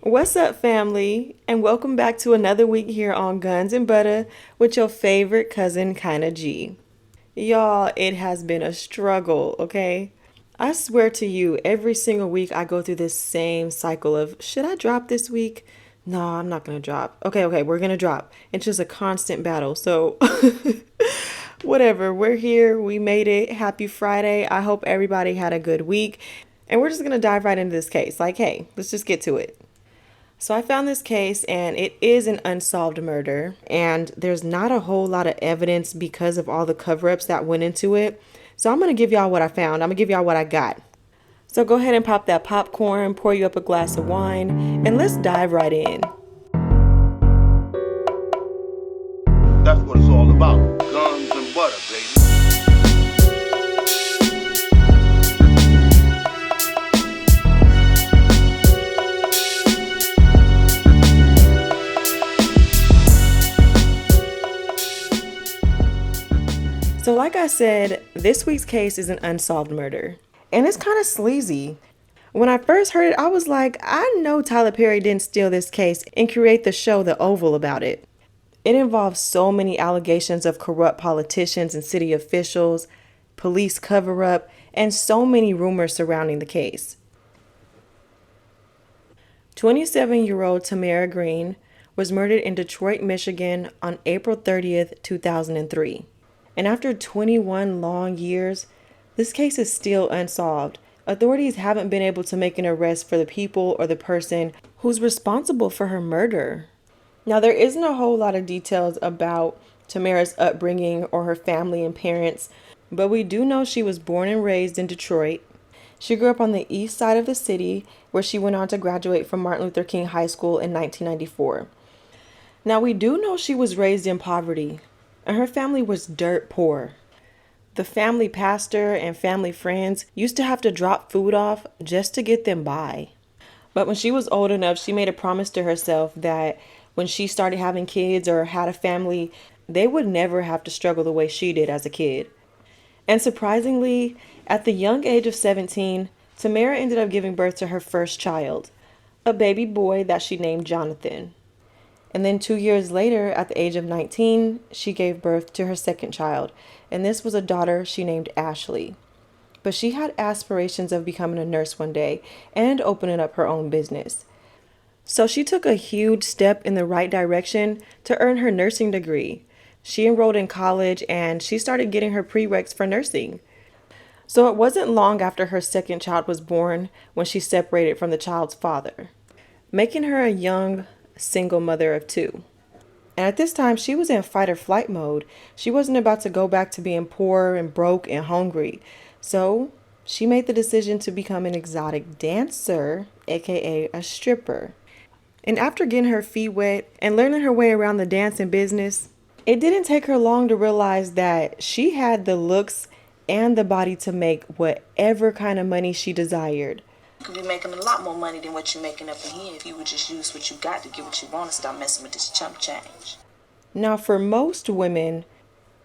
What's up, family? And welcome back to another week here on Guns and Butter with your favorite cousin, Kinda G. Y'all, it has been a struggle, okay? I swear to you, every single week I go through this same cycle of should I drop this week? No, I'm not gonna drop. Okay, we're gonna drop. It's just a constant battle. So, whatever, we're here. We made it. Happy Friday. I hope everybody had a good week. And we're just gonna dive right into this case. Like, hey, let's just get to it. So I found this case and it is an unsolved murder, and there's not a whole lot of evidence because of all the cover-ups that went into it. So I'm going to give y'all what I found. I'm going to give y'all what I got. So go ahead and pop that popcorn, pour you up a glass of wine, and let's dive right in. That's what it's all about. Guns and butter, baby. So like I said, this week's case is an unsolved murder. And it's kind of sleazy. When I first heard it, I was like, I know Tyler Perry didn't steal this case and create the show The Oval about it. It involves so many allegations of corrupt politicians and city officials, police cover-up, and so many rumors surrounding the case. 27-year-old Tamara Green was murdered in Detroit, Michigan on April 30th, 2003. And after 21 long years, this case is still unsolved. Authorities haven't been able to make an arrest for the people or the person who's responsible for her murder. Now, there isn't a whole lot of details about Tamara's upbringing or her family and parents, but we do know she was born and raised in Detroit. She grew up on the east side of the city, where she went on to graduate from Martin Luther King High School in 1994. Now, we do know she was raised in poverty, and her family was dirt poor. The family pastor and family friends used to have to drop food off just to get them by. But when she was old enough, she made a promise to herself that when she started having kids or had a family, they would never have to struggle the way she did as a kid. And surprisingly, at the young age of 17, Tamara ended up giving birth to her first child, a baby boy that she named Jonathan. And then 2 years later, at the age of 19, she gave birth to her second child, and this was a daughter she named Ashley. But she had aspirations of becoming a nurse one day and opening up her own business. So she took a huge step in the right direction to earn her nursing degree. She enrolled in college and she started getting her prereqs for nursing. So it wasn't long after her second child was born when she separated from the child's father, making her a young, single mother of two. And at this time, she was in fight or flight mode. She wasn't about to go back to being poor and broke and hungry. So she made the decision to become an exotic dancer, aka a stripper. And after getting her feet wet and learning her way around the dancing business, it didn't take her long to realize that she had the looks and the body to make whatever kind of money she desired. You could be making a lot more money than what you're making up in here if you would just use what you got to get what you want and stop messing with this chump change. Now, for most women,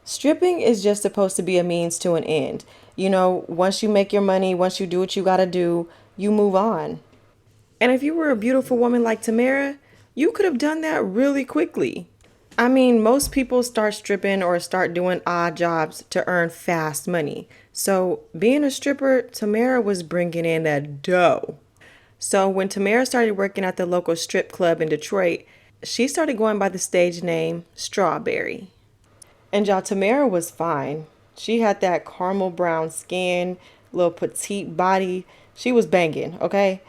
stripping is just supposed to be a means to an end. You know, once you make your money, once you do what you gotta do, you move on. And if you were a beautiful woman like Tamara, you could have done that really quickly. I mean, most people start stripping or start doing odd jobs to earn fast money. So being a stripper, Tamara was bringing in that dough. So when Tamara started working at the local strip club in Detroit, she started going by the stage name Strawberry. And y'all, Tamara was fine. She had that caramel brown skin, little petite body. She was banging, okay?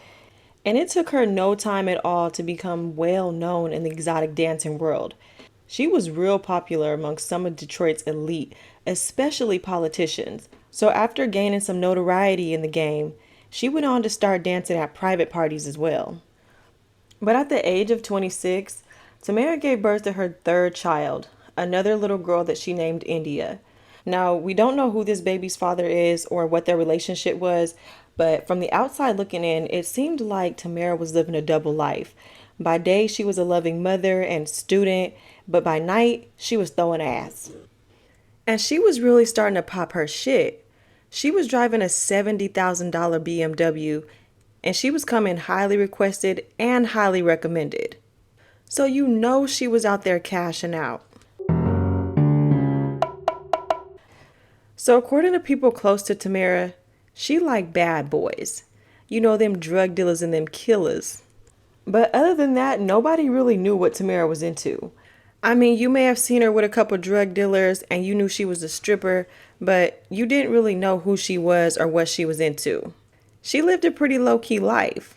And it took her no time at all to become well known in the exotic dancing world. She was real popular amongst some of Detroit's elite, especially politicians. So after gaining some notoriety in the game, she went on to start dancing at private parties as well. But at the age of 26, Tamara gave birth to her third child, another little girl that she named India. Now, we don't know who this baby's father is or what their relationship was, but from the outside looking in, it seemed like Tamara was living a double life. By day, she was a loving mother and student, but by night, she was throwing ass. And she was really starting to pop her shit. She was driving a $70,000 BMW and she was coming highly requested and highly recommended. So you know she was out there cashing out. So according to people close to Tamara, she liked bad boys. You know, them drug dealers and them killers. But other than that, nobody really knew what Tamara was into. I mean, you may have seen her with a couple drug dealers and you knew she was a stripper, but you didn't really know who she was or what she was into. She lived a pretty low-key life.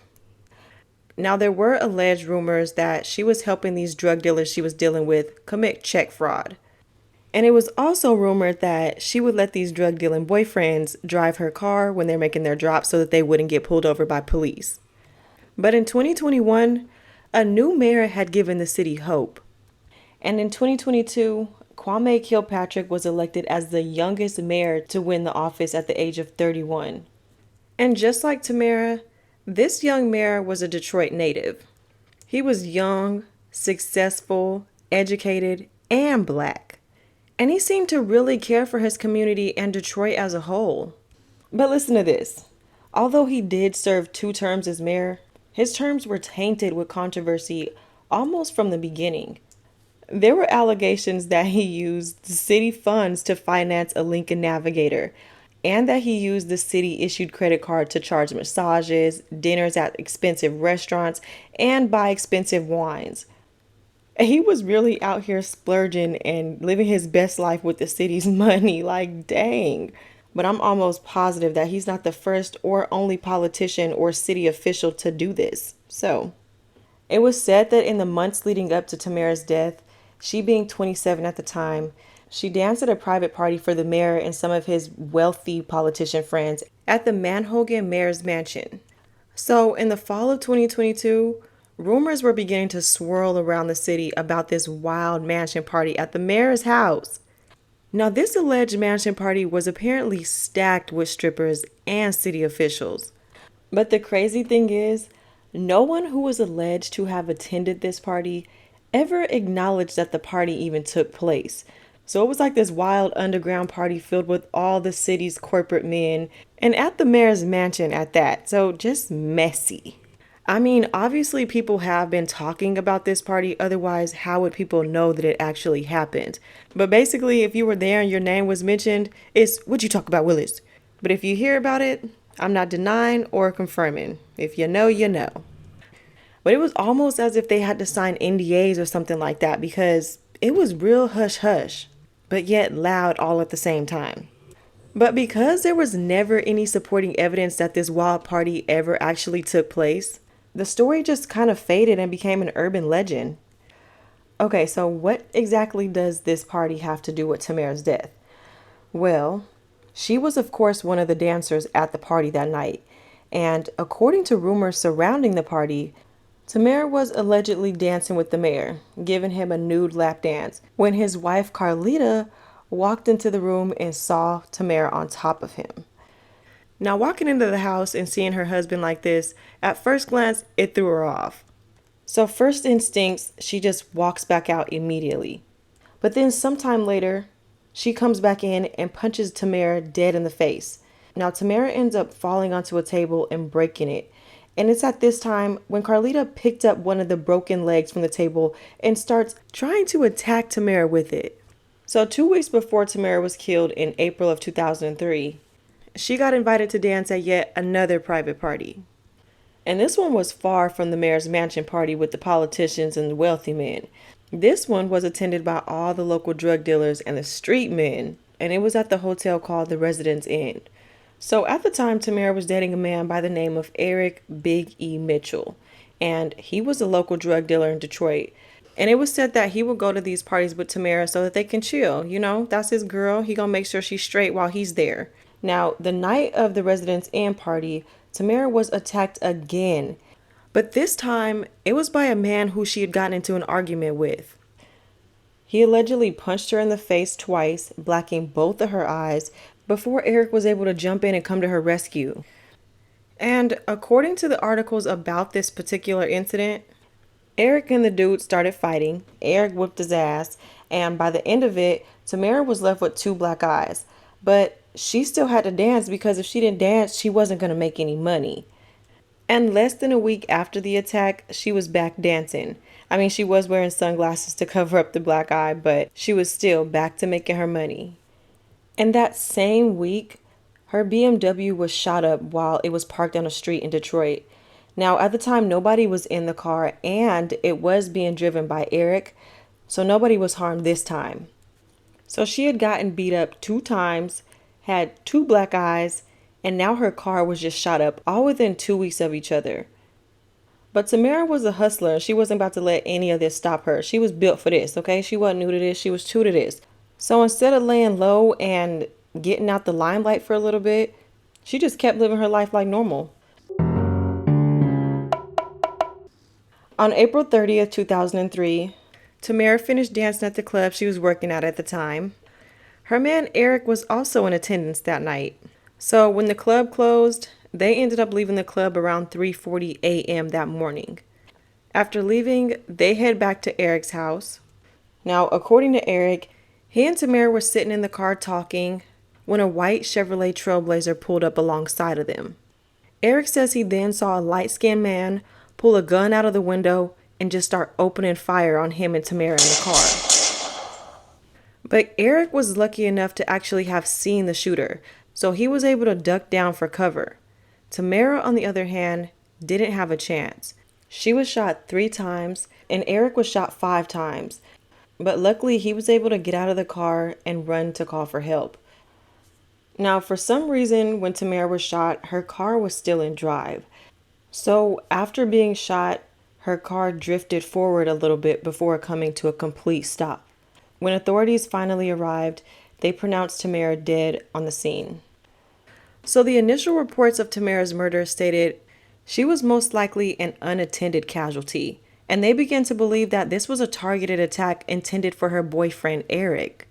Now, there were alleged rumors that she was helping these drug dealers she was dealing with commit check fraud. And it was also rumored that she would let these drug dealing boyfriends drive her car when they're making their drops so that they wouldn't get pulled over by police. But in 2021, a new mayor had given the city hope. And in 2022, Kwame Kilpatrick was elected as the youngest mayor to win the office at the age of 31. And just like Tamara, this young mayor was a Detroit native. He was young, successful, educated, and black. And he seemed to really care for his community and Detroit as a whole. But listen to this. Although he did serve 2 terms as mayor, his terms were tainted with controversy almost from the beginning. There were allegations that he used city funds to finance a Lincoln Navigator, and that he used the city-issued credit card to charge massages, dinners at expensive restaurants, and buy expensive wines. He was really out here splurging and living his best life with the city's money, like dang. But I'm almost positive that he's not the first or only politician or city official to do this. So, it was said that in the months leading up to Tamara's death, she being 27 at the time, she danced at a private party for the mayor and some of his wealthy politician friends at the Manhogan Mayor's Mansion. So, in the fall of 2022, rumors were beginning to swirl around the city about this wild mansion party at the mayor's house. Now, this alleged mansion party was apparently stacked with strippers and city officials. But the crazy thing is, no one who was alleged to have attended this party ever acknowledged that the party even took place. So it was like this wild underground party filled with all the city's corporate men, and at the mayor's mansion at that. So just messy. I mean, obviously people have been talking about this party, otherwise how would people know that it actually happened? But basically, if you were there and your name was mentioned, it's "What'd you talk about, Willis?" But if you hear about it, I'm not denying or confirming. If you know, you know. But it was almost as if they had to sign NDAs or something like that because it was real hush-hush, but yet loud all at the same time. But because there was never any supporting evidence that this wild party ever actually took place, the story just kind of faded and became an urban legend. Okay, so what exactly does this party have to do with Tamara's death? Well, she was of course one of the dancers at the party that night, and according to rumors surrounding the party, Tamara was allegedly dancing with the mayor, giving him a nude lap dance, when his wife Carlita walked into the room and saw Tamara on top of him. Now, walking into the house and seeing her husband like this, at first glance, it threw her off. So first instincts, she just walks back out immediately. But then sometime later, she comes back in and punches Tamara dead in the face. Now, Tamara ends up falling onto a table and breaking it. And it's at this time when Carlita picked up one of the broken legs from the table and starts trying to attack Tamara with it. So 2 weeks before Tamara was killed in April of 2003, she got invited to dance at yet another private party. And this one was far from the mayor's mansion party with the politicians and the wealthy men. This one was attended by all the local drug dealers and the street men, and it was at the hotel called the Residence Inn. So at the time, Tamara was dating a man by the name of Eric Big E. Mitchell, and he was a local drug dealer in Detroit. And it was said that he would go to these parties with Tamara so that they can chill. You know, that's his girl. He gonna make sure she's straight while he's there. Now, the night of the Residence Inn party, Tamara was attacked again. But this time, it was by a man who she had gotten into an argument with. He allegedly punched her in the face twice, blacking both of her eyes, before Eric was able to jump in and come to her rescue. And according to the articles about this particular incident, Eric and the dude started fighting, Eric whipped his ass, and by the end of it, Tamara was left with 2 black eyes. But she still had to dance because if she didn't dance, she wasn't going to make any money. And less than a week after the attack, she was back dancing. I mean, she was wearing sunglasses to cover up the black eye, but she was still back to making her money. And that same week, her BMW was shot up while it was parked on a street in Detroit. Now, at the time, nobody was in the car and it was being driven by Eric, so nobody was harmed this time. So she had gotten beat up 2 times, had 2 black eyes, and now her car was just shot up all within 2 weeks of each other. But Tamara was a hustler and she wasn't about to let any of this stop her. She was built for this, okay? She wasn't new to this, she was true to this. So instead of laying low and getting out the limelight for a little bit, she just kept living her life like normal. On April 30th, 2003, Tamara finished dancing at the club she was working at the time. Her man Eric was also in attendance that night. So when the club closed, they ended up leaving the club around 3:40 a.m. that morning. After leaving, they head back to Eric's house. Now, according to Eric, he and Tamara were sitting in the car talking when a white Chevrolet Trailblazer pulled up alongside of them. Eric says he then saw a light-skinned man pull a gun out of the window and just start opening fire on him and Tamara in the car. But Eric was lucky enough to actually have seen the shooter, so he was able to duck down for cover. Tamara, on the other hand, didn't have a chance. She was shot 3 times and Eric was shot 5 times. But luckily, he was able to get out of the car and run to call for help. Now, for some reason, when Tamara was shot, her car was still in drive. So after being shot, her car drifted forward a little bit before coming to a complete stop. When authorities finally arrived, they pronounced Tamara dead on the scene. So the initial reports of Tamara's murder stated she was most likely an unattended casualty, and they began to believe that this was a targeted attack intended for her boyfriend, Eric.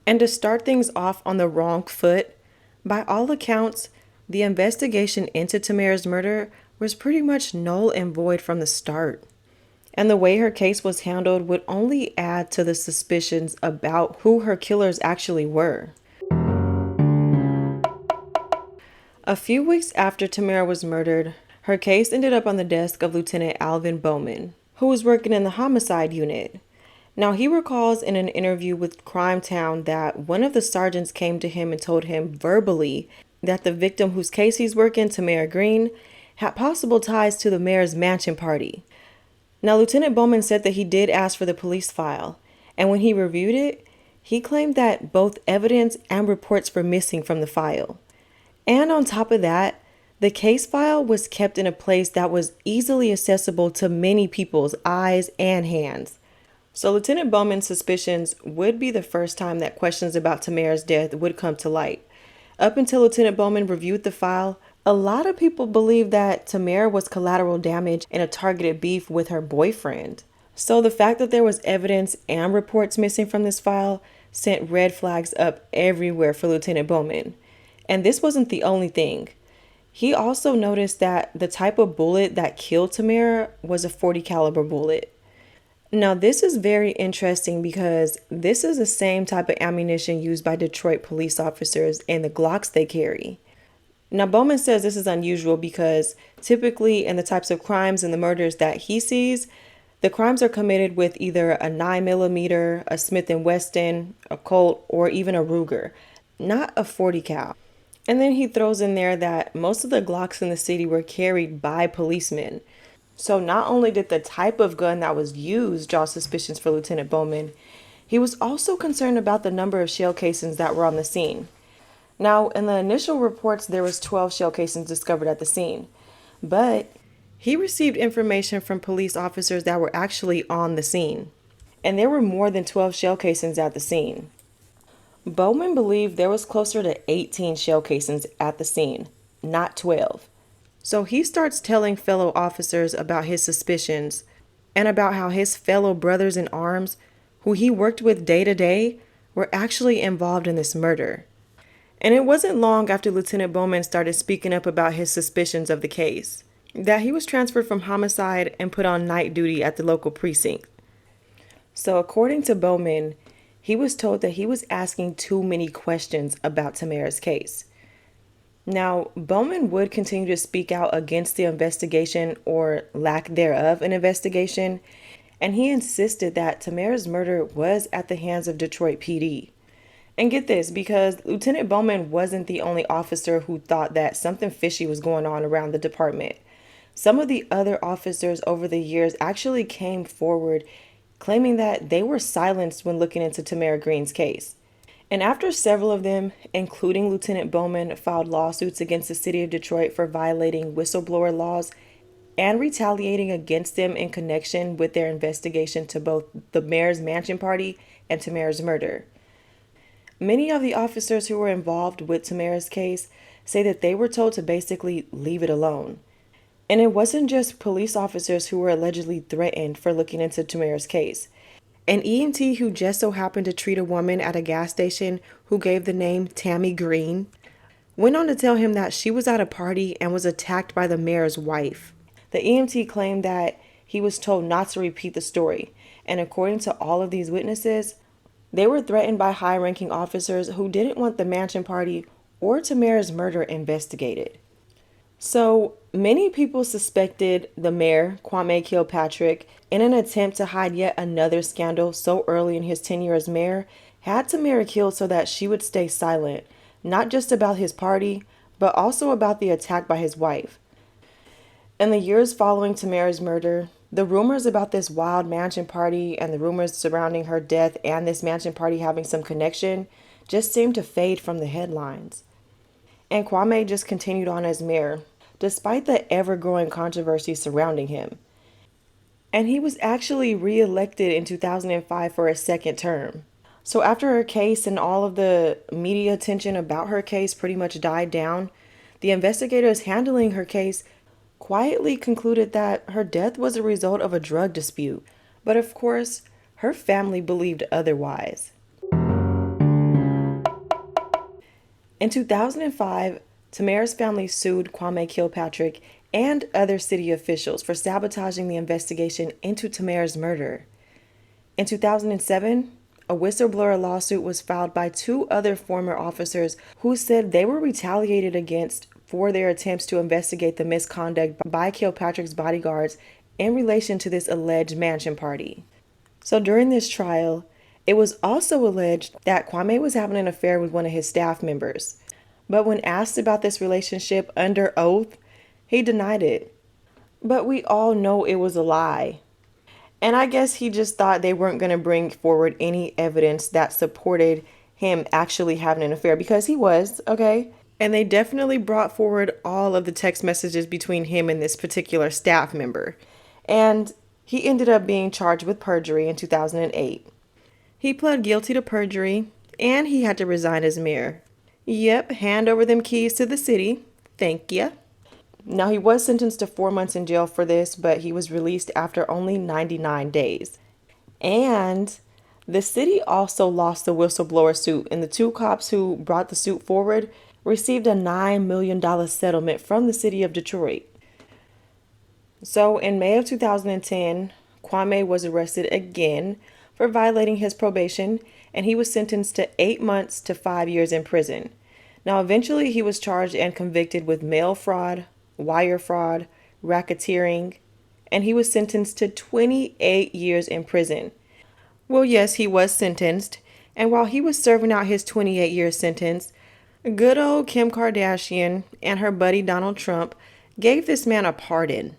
And to start things off on the wrong foot, by all accounts, the investigation into Tamara's murder was pretty much null and void from the start. And the way her case was handled would only add to the suspicions about who her killers actually were. A few weeks after Tamara was murdered, her case ended up on the desk of Lieutenant Alvin Bowman, who was working in the homicide unit. Now, he recalls in an interview with Crime Town that one of the sergeants came to him and told him verbally that the victim whose case he's working, Tamara Green, had possible ties to the mayor's mansion party. Now, Lieutenant Bowman said that he did ask for the police file, and when he reviewed it, he claimed that both evidence and reports were missing from the file. And on top of that, the case file was kept in a place that was easily accessible to many people's eyes and hands. So Lieutenant Bowman's suspicions would be the first time that questions about Tamara's death would come to light. Up until Lieutenant Bowman reviewed the file, a lot of people believed that Tamara was collateral damage in a targeted beef with her boyfriend. So the fact that there was evidence and reports missing from this file sent red flags up everywhere for Lieutenant Bowman. And this wasn't the only thing. He also noticed that the type of bullet that killed Tamara was a .40 caliber bullet. Now, this is very interesting because this is the same type of ammunition used by Detroit police officers and the Glocks they carry. Now, Bowman says this is unusual because typically in the types of crimes and the murders that he sees, the crimes are committed with either a 9mm, a Smith & Wesson, a Colt, or even a Ruger, not a .40 cal. And then he throws in there that most of the Glocks in the city were carried by policemen. So not only did the type of gun that was used draw suspicions for Lieutenant Bowman, he was also concerned about the number of shell casings that were on the scene. Now, in the initial reports, there was 12 shell casings discovered at the scene, but he received information from police officers that were actually on the scene, and there were more than 12 shell casings at the scene. Bowman believed there was closer to 18 shell casings at the scene, not 12. So he starts telling fellow officers about his suspicions and about how his fellow brothers in arms, who he worked with day to day, were actually involved in this murder. And it wasn't long after Lieutenant Bowman started speaking up about his suspicions of the case that he was transferred from homicide and put on night duty at the local precinct. So according to Bowman, he was told that he was asking too many questions about Tamara's case. Now, Bowman would continue to speak out against the investigation or lack thereof an investigation, and he insisted that Tamara's murder was at the hands of Detroit PD. And get this, because Lieutenant Bowman wasn't the only officer who thought that something fishy was going on around the department. Some of the other officers over the years actually came forward claiming that they were silenced when looking into Tamara Green's case. And after several of them, including Lieutenant Bowman, filed lawsuits against the city of Detroit for violating whistleblower laws and retaliating against them in connection with their investigation to both the mayor's mansion party and Tamara's murder. Many of the officers who were involved with Tamara's case say that they were told to basically leave it alone. And it wasn't just police officers who were allegedly threatened for looking into Tamara's case. An EMT who just so happened to treat a woman at a gas station who gave the name Tammy Green went on to tell him that she was at a party and was attacked by the mayor's wife. The EMT claimed that he was told not to repeat the story, and according to all of these witnesses, they were threatened by high-ranking officers who didn't want the mansion party or Tamara's murder investigated. So, many people suspected the mayor, Kwame Kilpatrick, in an attempt to hide yet another scandal so early in his tenure as mayor, had Tamara killed so that she would stay silent, not just about his party, but also about the attack by his wife. In the years following Tamara's murder, the rumors about this wild mansion party and the rumors surrounding her death and this mansion party having some connection just seemed to fade from the headlines. And Kwame just continued on as mayor, despite the ever-growing controversy surrounding him. And he was actually re-elected in 2005 for a second term. So after her case and all of the media attention about her case pretty much died down, the investigators handling her case quietly concluded that her death was a result of a drug dispute. But of course, her family believed otherwise. In 2005, Tamara's family sued Kwame Kilpatrick and other city officials for sabotaging the investigation into Tamara's murder. In 2007, a whistleblower lawsuit was filed by two other former officers who said they were retaliated against for their attempts to investigate the misconduct by Kilpatrick's bodyguards in relation to this alleged mansion party. So during this trial, it was also alleged that Kwame was having an affair with one of his staff members. But when asked about this relationship under oath, he denied it. But we all know it was a lie. And I guess he just thought they weren't going to bring forward any evidence that supported him actually having an affair, because he was, okay? And they definitely brought forward all of the text messages between him and this particular staff member. And he ended up being charged with perjury in 2008. He pled guilty to perjury, and he had to resign as mayor. Yep, hand over them keys to the city. Thank ya. Now, he was sentenced to 4 months in jail for this, but he was released after only 99 days. And the city also lost the whistleblower suit, and the two cops who brought the suit forward received a $9 million settlement from the city of Detroit. So, in May of 2010, Kwame was arrested again for violating his probation, and he was sentenced to 8 months to 5 years in prison. Now, eventually, he was charged and convicted with mail fraud, wire fraud, racketeering, and he was sentenced to 28 years in prison. Well, yes, he was sentenced, and while he was serving out his 28-year sentence, good old Kim Kardashian and her buddy Donald Trump gave this man a pardon.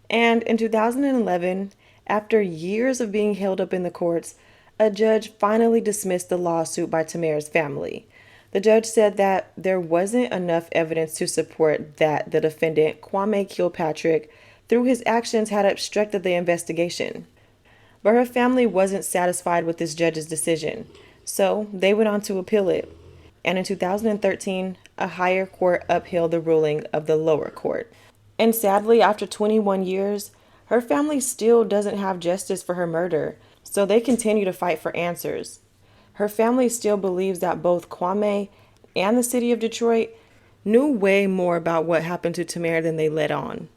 And in 2011, after years of being held up in the courts, a judge finally dismissed the lawsuit by Tamara's family. The judge said that there wasn't enough evidence to support that the defendant, Kwame Kilpatrick, through his actions had obstructed the investigation. But her family wasn't satisfied with this judge's decision, so they went on to appeal it. And in 2013, a higher court upheld the ruling of the lower court. And sadly, after 21 years, her family still doesn't have justice for her murder, so they continue to fight for answers. Her family still believes that both Kwame and the city of Detroit knew way more about what happened to Tamara than they let on.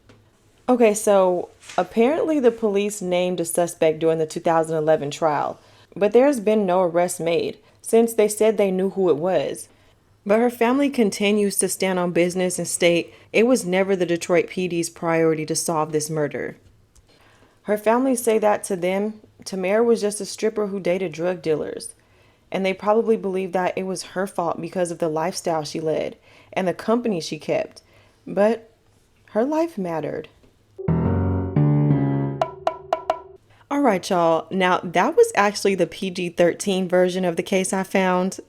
Okay, so apparently the police named a suspect during the 2011 trial, but there's been no arrest made since they said they knew who it was. But her family continues to stand on business and state it was never the Detroit PD's priority to solve this murder. Her family say that to them, Tamara was just a stripper who dated drug dealers. And they probably believe that it was her fault because of the lifestyle she led and the company she kept. But her life mattered. All right, y'all. Now, that was actually the PG-13 version of the case I found.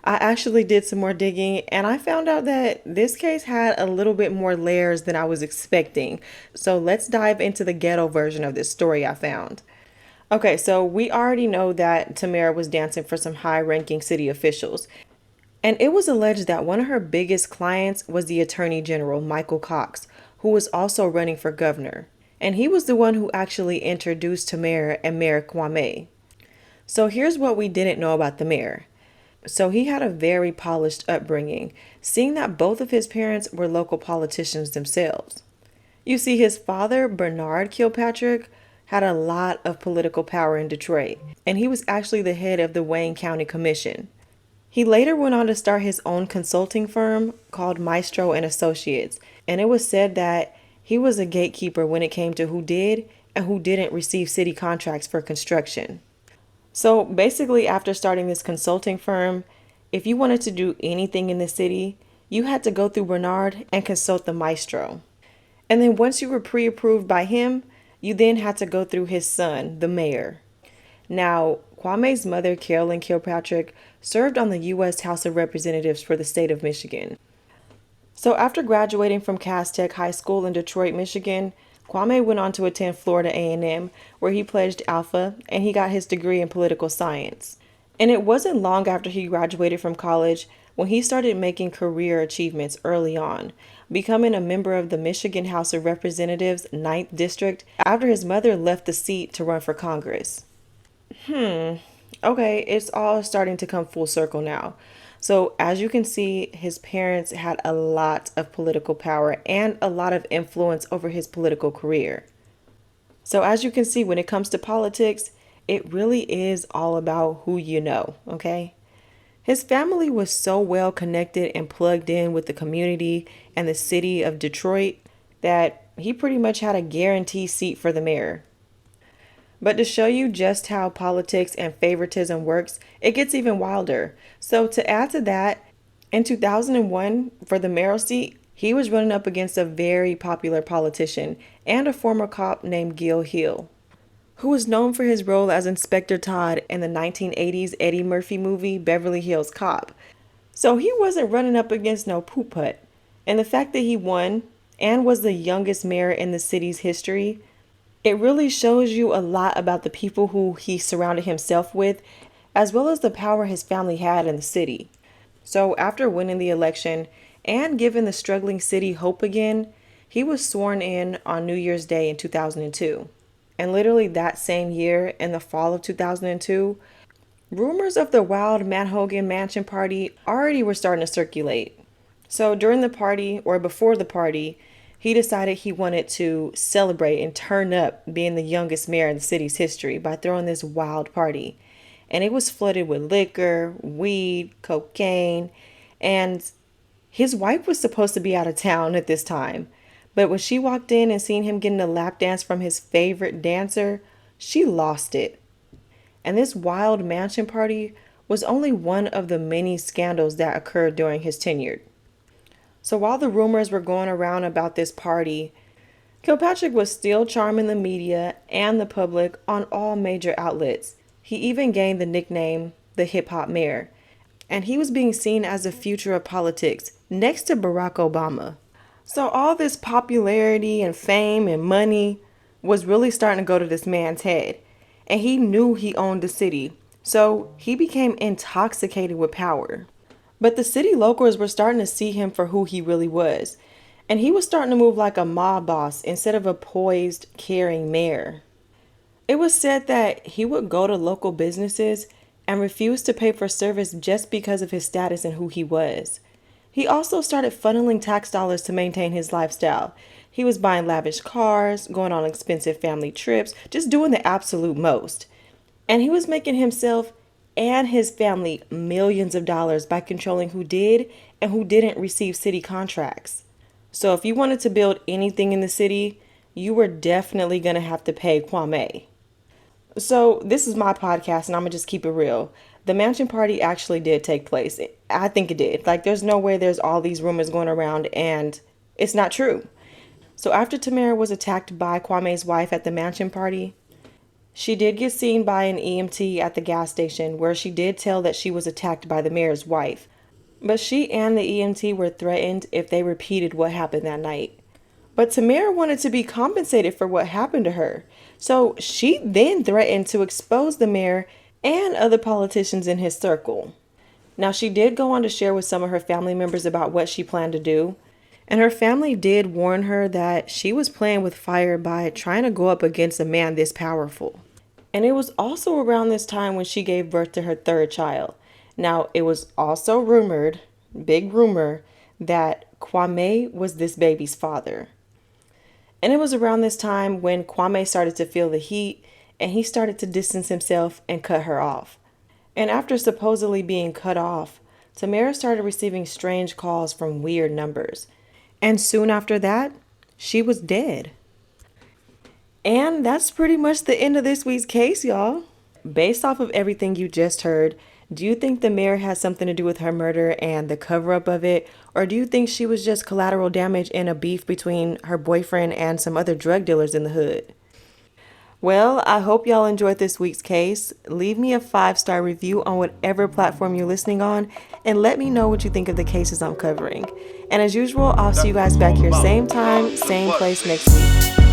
I actually did some more digging and I found out that this case had a little bit more layers than I was expecting. So let's dive into the ghetto version of this story I found. Okay, so we already know that Tamara was dancing for some high-ranking city officials. And it was alleged that one of her biggest clients was the Attorney General, Michael Cox, who was also running for governor. And he was the one who actually introduced Tamara and Mayor Kwame. So here's what we didn't know about the mayor. So he had a very polished upbringing, seeing that both of his parents were local politicians themselves. You see, his father, Bernard Kilpatrick, had a lot of political power in Detroit, and he was actually the head of the Wayne County Commission. He later went on to start his own consulting firm called Maestro and Associates, and it was said that he was a gatekeeper when it came to who did and who didn't receive city contracts for construction. So basically, after starting this consulting firm, if you wanted to do anything in the city, you had to go through Bernard and consult the maestro. And then once you were pre-approved by him, you then had to go through his son, the mayor. Now, Kwame's mother, Carolyn Kilpatrick, served on the U.S. House of Representatives for the state of Michigan. So after graduating from Cass Tech High School in Detroit, Michigan, Kwame went on to attend Florida A&M, where he pledged Alpha, and he got his degree in political science. And it wasn't long after he graduated from college when he started making career achievements early on, becoming a member of the Michigan House of Representatives 9th District after his mother left the seat to run for Congress. Okay, it's all starting to come full circle now. So as you can see, his parents had a lot of political power and a lot of influence over his political career. So as you can see, when it comes to politics, it really is all about who you know, okay? His family was so well connected and plugged in with the community and the city of Detroit that he pretty much had a guaranteed seat for the mayor. But to show you just how politics and favoritism works, it gets even wilder. So to add to that, in 2001, for the mayoral seat, he was running up against a very popular politician and a former cop named Gil Hill, who was known for his role as Inspector Todd in the 1980s Eddie Murphy movie Beverly Hills Cop. So he wasn't running up against no poop putt. And the fact that he won and was the youngest mayor in the city's history, it really shows you a lot about the people who he surrounded himself with, as well as the power his family had in the city. So after winning the election and giving the struggling city hope again, he was sworn in on New Year's Day in 2002. And literally that same year, in the fall of 2002, rumors of the wild Manhogan Mansion party already were starting to circulate. So during the party, or before the party, he decided he wanted to celebrate and turn up being the youngest mayor in the city's history by throwing this wild party. And it was flooded with liquor, weed, cocaine, and his wife was supposed to be out of town at this time. But when she walked in and seen him getting a lap dance from his favorite dancer, she lost it. And this wild mansion party was only one of the many scandals that occurred during his tenure. So while the rumors were going around about this party, Kilpatrick was still charming the media and the public on all major outlets. He even gained the nickname the hip hop mayor, and he was being seen as the future of politics next to Barack Obama. So all this popularity and fame and money was really starting to go to this man's head, and he knew he owned the city, so he became intoxicated with power. But the city locals were starting to see him for who he really was, and he was starting to move like a mob boss instead of a poised, caring mayor. It was said that he would go to local businesses and refuse to pay for service just because of his status and who he was. He also started funneling tax dollars to maintain his lifestyle. He was buying lavish cars, going on expensive family trips, just doing the absolute most. And he was making himself and his family millions of dollars by controlling who did and who didn't receive city contracts. So if you wanted to build anything in the city, you were definitely going to have to pay Kwame. So this is my podcast and I'm going to just keep it real. The mansion party actually did take place. I think it did. Like, there's no way there's all these rumors going around and it's not true. So after Tamara was attacked by Kwame's wife at the mansion party, she did get seen by an EMT at the gas station where she did tell that she was attacked by the mayor's wife. But she and the EMT were threatened if they repeated what happened that night. But Tamara wanted to be compensated for what happened to her. So she then threatened to expose the mayor and other politicians in his circle. Now, she did go on to share with some of her family members about what she planned to do. And her family did warn her that she was playing with fire by trying to go up against a man this powerful. And it was also around this time when she gave birth to her third child. Now, it was also rumored, big rumor, that Kwame was this baby's father. And it was around this time when Kwame started to feel the heat and he started to distance himself and cut her off. And after supposedly being cut off, Tamara started receiving strange calls from weird numbers. And soon after that, she was dead. And that's pretty much the end of this week's case, y'all. Based off of everything you just heard, do you think the mayor has something to do with her murder and the cover-up of it? Or do you think she was just collateral damage in a beef between her boyfriend and some other drug dealers in the hood? Well, I hope y'all enjoyed this week's case. Leave me a 5-star review on whatever platform you're listening on and let me know what you think of the cases I'm covering. And as usual, I'll see you guys back here same time, same place next week.